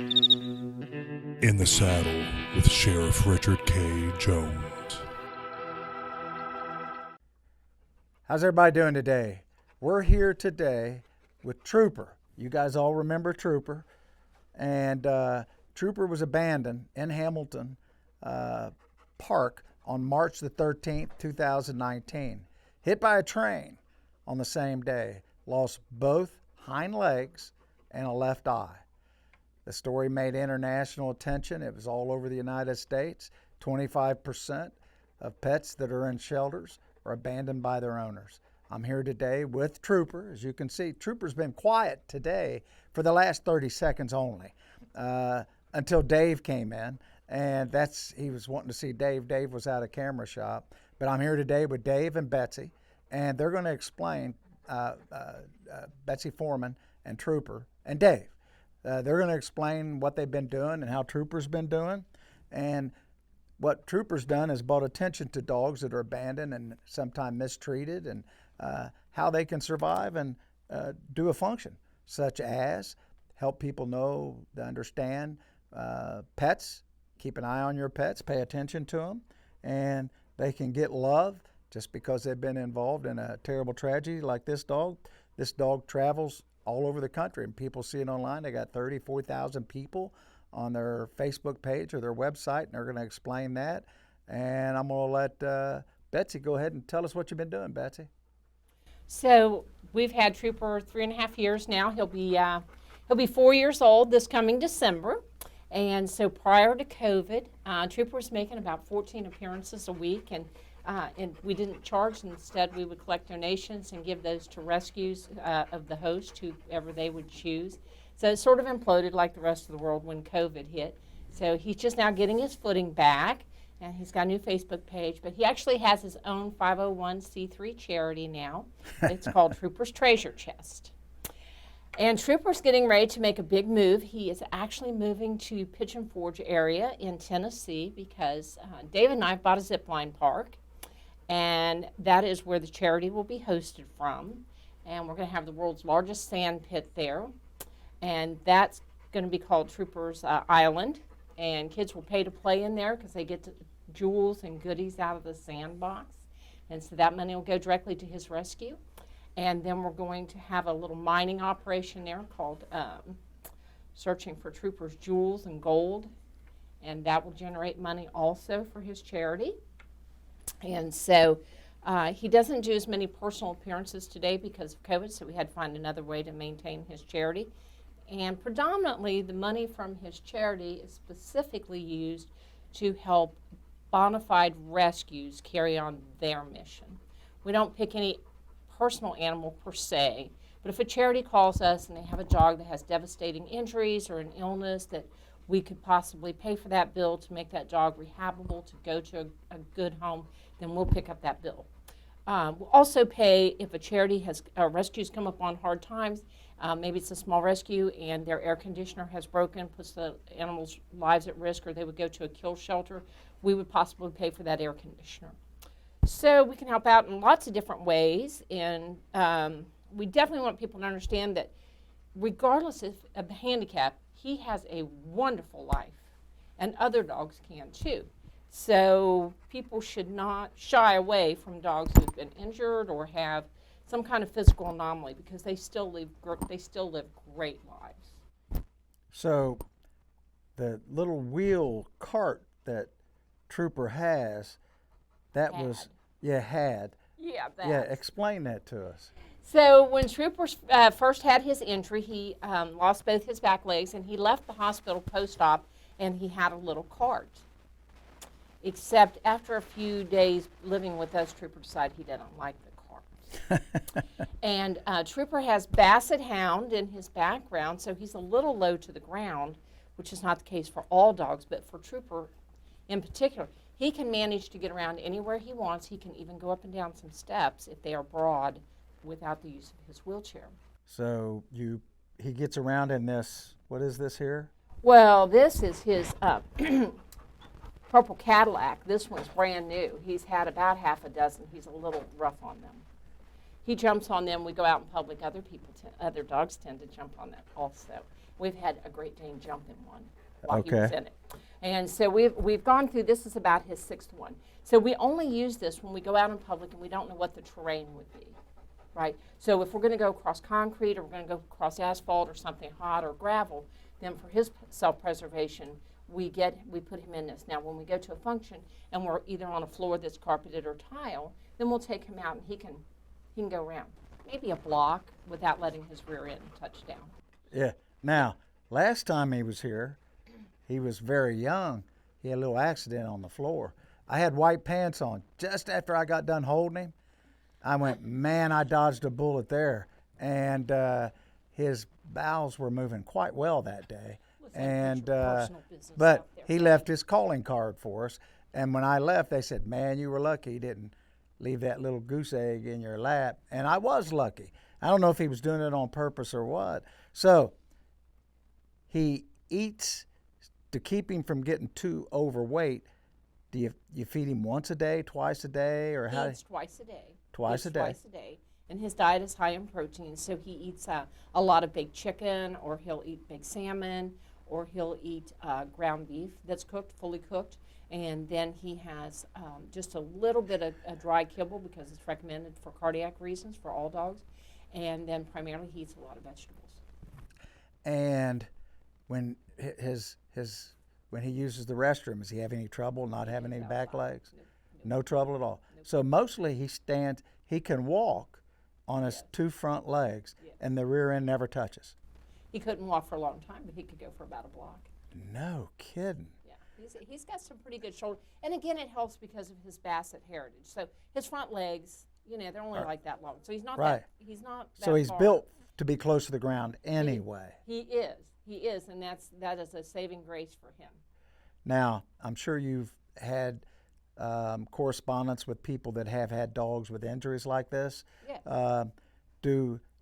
In the Saddle with Sheriff Richard K. Jones. How's everybody doing today? We're here today with Trooper. You guys all remember Trooper. And Trooper was abandoned in Hamilton Park on March the 13th, 2019. Hit by a train on the same day. Lost both hind legs and a left eye. The story made international attention. It was all over the United States. 25% of pets that are in shelters are abandoned by their owners. I'm here today with Trooper. As you can see, Trooper's been quiet today for the last 30 seconds only until Dave came in. And he was wanting to see Dave. Dave was out of camera shop. But I'm here today with Dave and Betsy, and they're going to explain, Betsy Foreman and Trooper and Dave. They're going to explain what they've been doing and how Trooper's been doing. And what Trooper's done is brought attention to dogs that are abandoned and sometimes mistreated, and how they can survive and do a function, such as help people know, to understand pets, keep an eye on your pets, pay attention to them, and they can get love just because they've been involved in a terrible tragedy like this dog. This dog travels all over the country, and people see it online. They got 40,000 people on their Facebook page or their website, and they're going to explain that. And I'm going to let Betsy go ahead and tell us what you've been doing, Betsy. So we've had Trooper 3.5 years now. He'll be 4 years old this coming December. And so prior to COVID, Trooper was making about 14 appearances a week, and we didn't charge. Instead, we would collect donations and give those to rescues of the host, whoever they would choose. So it sort of imploded like the rest of the world when COVID hit. So he's just now getting his footing back, and he's got a new Facebook page. But he actually has his own 501c3 charity now. It's called Trooper's Treasure Chest. And Trooper's getting ready to make a big move. He is actually moving to Pigeon Forge area in Tennessee because David and I bought a zip line park. And that is where the charity will be hosted from. And we're going to have the world's largest sand pit there. And that's going to be called Trooper's Island. And kids will pay to play in there because they get jewels and goodies out of the sandbox. And so that money will go directly to his rescue. And then we're going to have a little mining operation there called Searching for Trooper's Jewels and Gold. And that will generate money also for his charity. And so he doesn't do as many personal appearances today because of COVID, so we had to find another way to maintain his charity. And predominantly, the money from his charity is specifically used to help bona fide rescues carry on their mission. We don't pick any personal animal per se, but if a charity calls us and they have a dog that has devastating injuries or an illness that we could possibly pay for that bill to make that dog rehabable to go to a good home, then we'll pick up that bill. We'll also pay if a charity has rescues come up on hard times. Maybe it's a small rescue and their air conditioner has broken, puts the animals' lives at risk, or they would go to a kill shelter. We would possibly pay for that air conditioner. So we can help out in lots of different ways, and we definitely want people to understand that regardless of the handicap, he has a wonderful life, and other dogs can too. So people should not shy away from dogs who've been injured or have some kind of physical anomaly because they still live great lives. So the little wheel cart that Trooper has, that Had. was, yeah, had. Yeah, that. Yeah, explain that to us. So when Trooper first had his injury, he lost both his back legs, and he left the hospital post-op, and he had a little cart. Except after a few days living with us, Trooper decided he didn't like the cart. And Trooper has Basset Hound in his background, so he's a little low to the ground, which is not the case for all dogs, but for Trooper in particular. He can manage to get around anywhere he wants. He can even go up and down some steps if they are broad without the use of his wheelchair. So he gets around in this, what is this here? Well, this is his purple Cadillac. This one's brand new. He's had about half a dozen. He's a little rough on them. he jumps on them. We go out in public. Other dogs tend to jump on that also. We've had a Great Dane jump in one while he was in it. And so we've gone through, this is about his 6th one. So we only use this when we go out in public and we don't know what the terrain would be, right? So if we're going to go across concrete or we're going to go across asphalt or something hot or gravel, then for his self-preservation, we put him in this. Now, when we go to a function and we're either on a floor that's carpeted or tile, then we'll take him out and he can go around. Maybe a block without letting his rear end touch down. Yeah. Now, last time he was here, he was very young. He had a little accident on the floor. I had white pants on. Just after I got done holding him, I went, man, I dodged a bullet there. And his bowels were moving quite well that day. And but he left his calling card for us. And when I left, they said, man, you were lucky he didn't leave that little goose egg in your lap. And I was lucky. I don't know if he was doing it on purpose or what. So he eats to keep him from getting too overweight. Do you feed him once a day, twice a day, or how? He eats twice a day. Twice a day. Twice a day. And his diet is high in protein, so he eats a lot of baked chicken, or he'll eat baked salmon, or he'll eat ground beef that's cooked, fully cooked. And then he has just a little bit of a dry kibble because it's recommended for cardiac reasons for all dogs. And then primarily he eats a lot of vegetables. And when when he uses the restroom, does he have any trouble not having any back legs? No trouble at all. So mostly he can walk on his 2 front legs, and the rear end never touches. He couldn't walk for a long time, but he could go for about a block. No kidding. Yeah, he's got some pretty good shoulder. And again, it helps because of his Basset heritage. So his front legs, they're only like that long. So he's not that So he's far. built to be close to the ground anyway. He is, and that is a saving grace for him. Now, I'm sure you've had correspondence with people that have had dogs with injuries like this. Yes.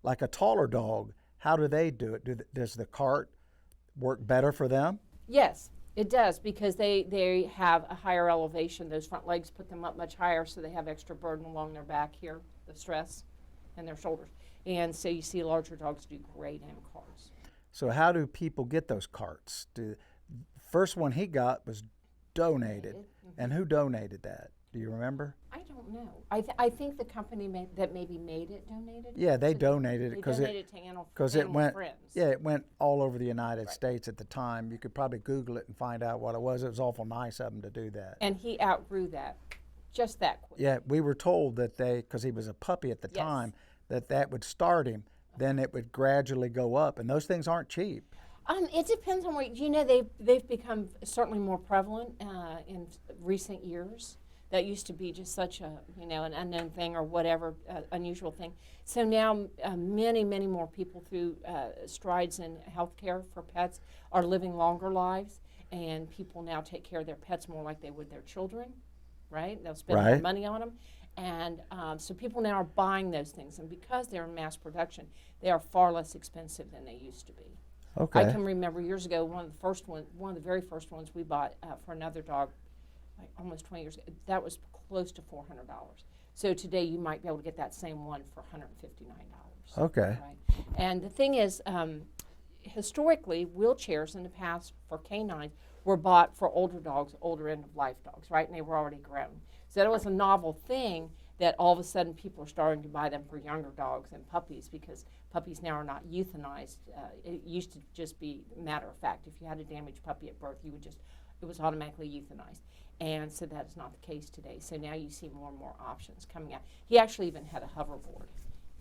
Like a taller dog, how do they do it? Does the cart work better for them? Yes, it does, because they have a higher elevation. Those front legs put them up much higher, so they have extra burden along their back here, the stress, and their shoulders. And so you see larger dogs do great in carts. So how do people get those carts? First one he got was donated. Mm-hmm. And who donated that? Do you remember? I don't know. I think the company that maybe made it donated. Yeah, they donated it because it went. Friends. Yeah, it went all over the United States at the time. You could probably Google it and find out what it was. It was awful nice of them to do that. And he outgrew that, just that quick. Yeah, we were told that because he was a puppy at the time, that would start him. Then it would gradually go up, and those things aren't cheap. It depends on where they've become certainly more prevalent in recent years. That used to be just such a an unknown thing or whatever unusual thing. So now many more people through strides in healthcare for pets are living longer lives, and people now take care of their pets more like they would their children, right? They'll spend more money on them, and so people now are buying those things, and because they're in mass production, they are far less expensive than they used to be. Okay. I can remember years ago one of the very first ones we bought for another dog. Like almost 20 years ago, that was close to $400. So today you might be able to get that same one for $159. Okay. Right? And the thing is, historically, wheelchairs in the past for canines were bought for older dogs, older end-of-life dogs, right? And they were already grown. So that was a novel thing that all of a sudden people are starting to buy them for younger dogs and puppies, because puppies now are not euthanized. It used to just be matter of fact. If you had a damaged puppy at birth, it was automatically euthanized. And so that is not the case today. So now you see more and more options coming out. He actually even had a hoverboard,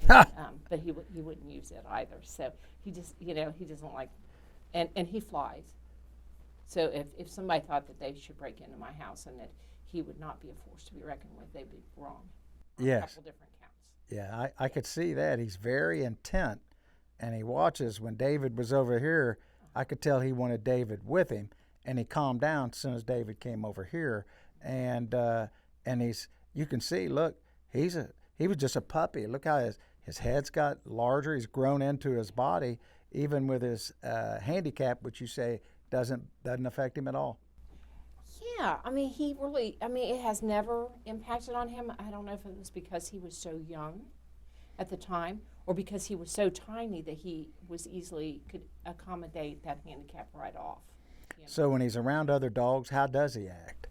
but he wouldn't use it either. So he just, he doesn't like, and he flies. So if somebody thought that they should break into my house and that he would not be a force to be reckoned with, they'd be wrong. Yes. A couple different counts. Yeah, I could see that. He's very intent, and he watches. When David was over here, I could tell he wanted David with him. And he calmed down as soon as David came over here, and you can see, look, he was just a puppy. Look how his head's got larger. He's grown into his body, even with his handicap, which you say doesn't affect him at all. Yeah, it has never impacted on him. I don't know if it was because he was so young, at the time, or because he was so tiny that he was easily could accommodate that handicap right off. You know? So when he's around other dogs, how does he act?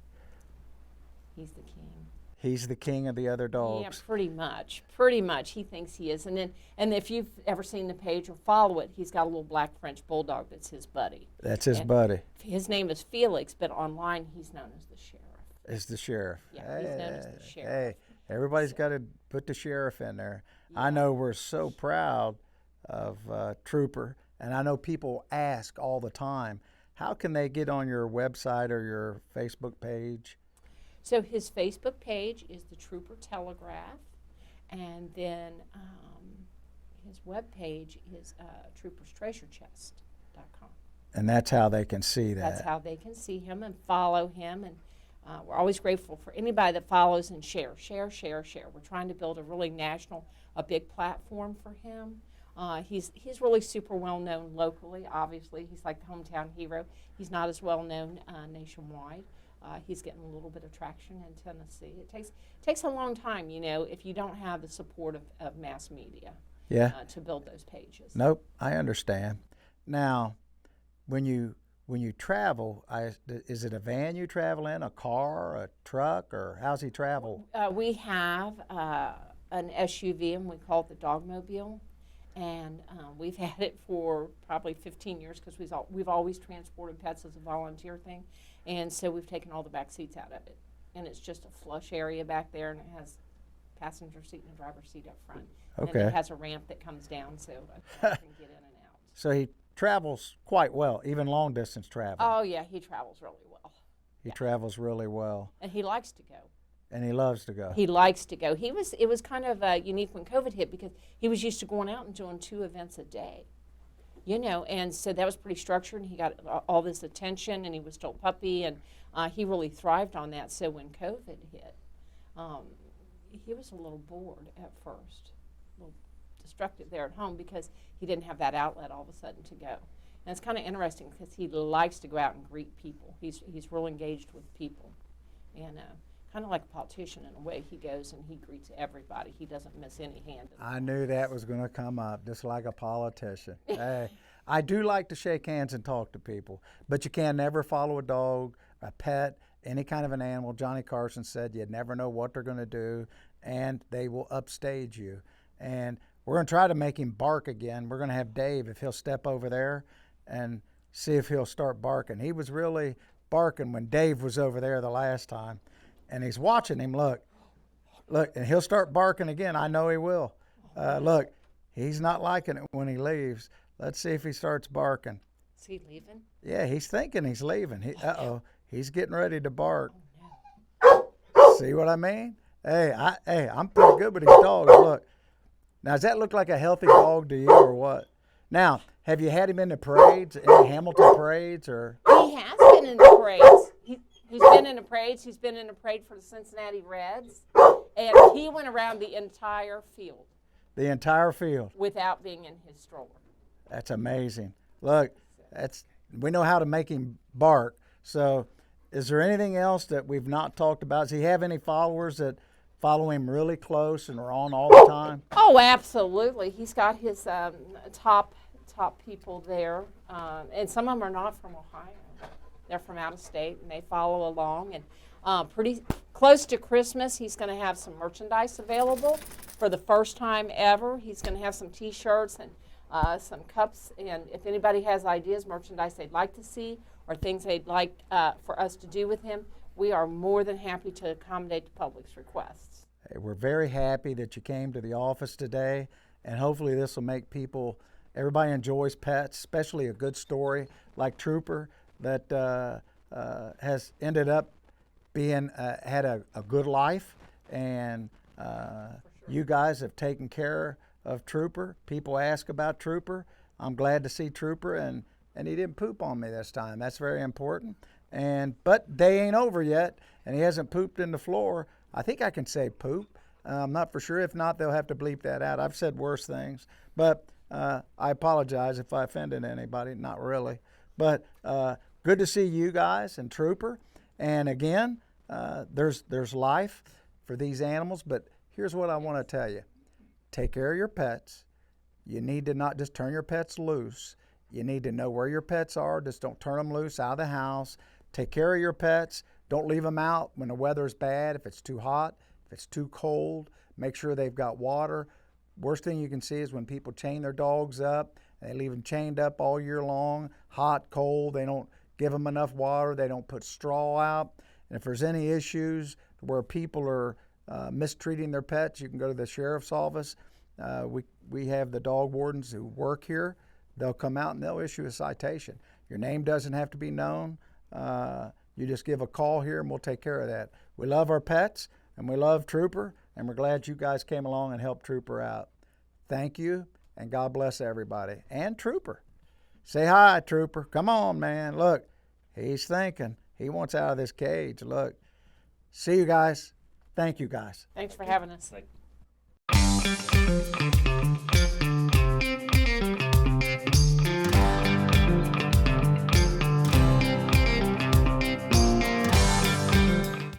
He's the king. He's the king of the other dogs. Yeah, pretty much. Pretty much, he thinks he is. And if you've ever seen the page or follow it, he's got a little black French bulldog that's his buddy. That's his buddy. His name is Felix, but online he's known as the sheriff. Is the sheriff. Yeah, he's known as the sheriff. Hey, everybody's got to put the sheriff in there. Yeah. I know we're so proud of Trooper, and I know people ask all the time, how can they get on your website or your Facebook page? So his Facebook page is the Trooper Telegraph, and then his web page is trooperstreasurechest.com. And that's how they can see that. That's how they can see him and follow him, and we're always grateful for anybody that follows and share. We're trying to build a really national, a big platform for him. He's really super well known locally. Obviously, he's like the hometown hero. He's not as well known nationwide. He's getting a little bit of traction in Tennessee. It takes a long time, you know, if you don't have the support of mass media. Yeah. To build those pages. Nope, I understand. Now, when you travel, is it a van you travel in, a car, a truck, or how's he travel? We have an SUV, and we call it the Dogmobile, and we've had it for probably 15 years because we've always transported pets as a volunteer thing, and so we've taken all the back seats out of it, and it's just a flush area back there, and it has passenger seat and a driver's seat up front. Okay. And it has a ramp that comes down so I can get in and out. So he travels quite well, even long distance travel. Oh yeah, he travels really well. He travels really well. And he likes to go. And he loves to go. He likes to go. It was kind of unique when COVID hit because he was used to going out and doing 2 events a day. You know, and so that was pretty structured, and he got all this attention, and he was still a puppy, and he really thrived on that. So when COVID hit, he was a little bored at first, a little destructive there at home because he didn't have that outlet all of a sudden to go. And it's kind of interesting because he likes to go out and greet people. He's real engaged with people, and kind of like a politician in a way. He goes and he greets everybody. He doesn't miss any hand. I knew that was going to come up, just like a politician. Hey, I do like to shake hands and talk to people, but you can never follow a dog, a pet, any kind of an animal. Johnny Carson said you never know what they're going to do, and they will upstage you. And we're going to try to make him bark again. We're going to have Dave, if he'll step over there and see if he'll start barking. He was really barking when Dave was over there the last time. And he's watching him, look, and he'll start barking again. I know he will. Look, he's not liking it when he leaves. Let's see if he starts barking. Is he leaving? Yeah, he's thinking he's leaving. He's getting ready to bark. Oh, no. See what I mean? Hey, I'm pretty good with these dogs. Look. Now, does that look like a healthy dog to you or what? Now, have you had him in the parades, any Hamilton parades? Or? He has been in the parades. He's been in the parades. He's been in a parade for the Cincinnati Reds. And he went around the entire field. The entire field? Without being in his stroller. That's amazing. Look, we know how to make him bark. So is there anything else that we've not talked about? Does he have any followers that follow him really close and are on all the time? Oh, absolutely. He's got his top people there. And some of them are not from Ohio. They're from out of state, and they follow along. And pretty close to Christmas, he's going to have some merchandise available for the first time ever. He's going to have some T-shirts and some cups. And if anybody has ideas, merchandise they'd like to see, or things they'd like for us to do with him, we are more than happy to accommodate the public's requests. Hey, we're very happy that you came to the office today, and hopefully this will make everybody enjoys pets, especially a good story like Trooper that has ended up being had a good life, and you guys have taken care of Trooper. People ask about Trooper. I'm glad to see Trooper, and he didn't poop on me this time. That's very important. But day ain't over yet, and he hasn't pooped in the floor. I think I can say poop. I'm not for sure. If not, they'll have to bleep that out. I've said worse things, but I apologize if I offended anybody. Not really. But good to see you guys and Trooper. And again, there's life for these animals. But here's what I want to tell you. take care of your pets. You need to not just turn your pets loose. You need to know where your pets are. Just don't turn them loose out of the house. Take care of your pets. Don't leave them out when the weather's bad, if it's too hot, if it's too cold. Make sure they've got water. Worst thing you can see is when people chain their dogs up. They leave them chained up all year long, hot, cold. They don't give them enough water. They don't put straw out. And if there's any issues where people are mistreating their pets, you can go to the sheriff's office. We have the dog wardens who work here. They'll come out and they'll issue a citation. Your name doesn't have to be known. You just give a call here and we'll take care of that. We love our pets and we love Trooper, and we're glad you guys came along and helped Trooper out. Thank you, and God bless everybody. And Trooper. Say hi, Trooper. Come on, man. Look, he's thinking. He wants out of this cage. Look. See you guys. Thank you, guys. Thanks for having us. Thank you.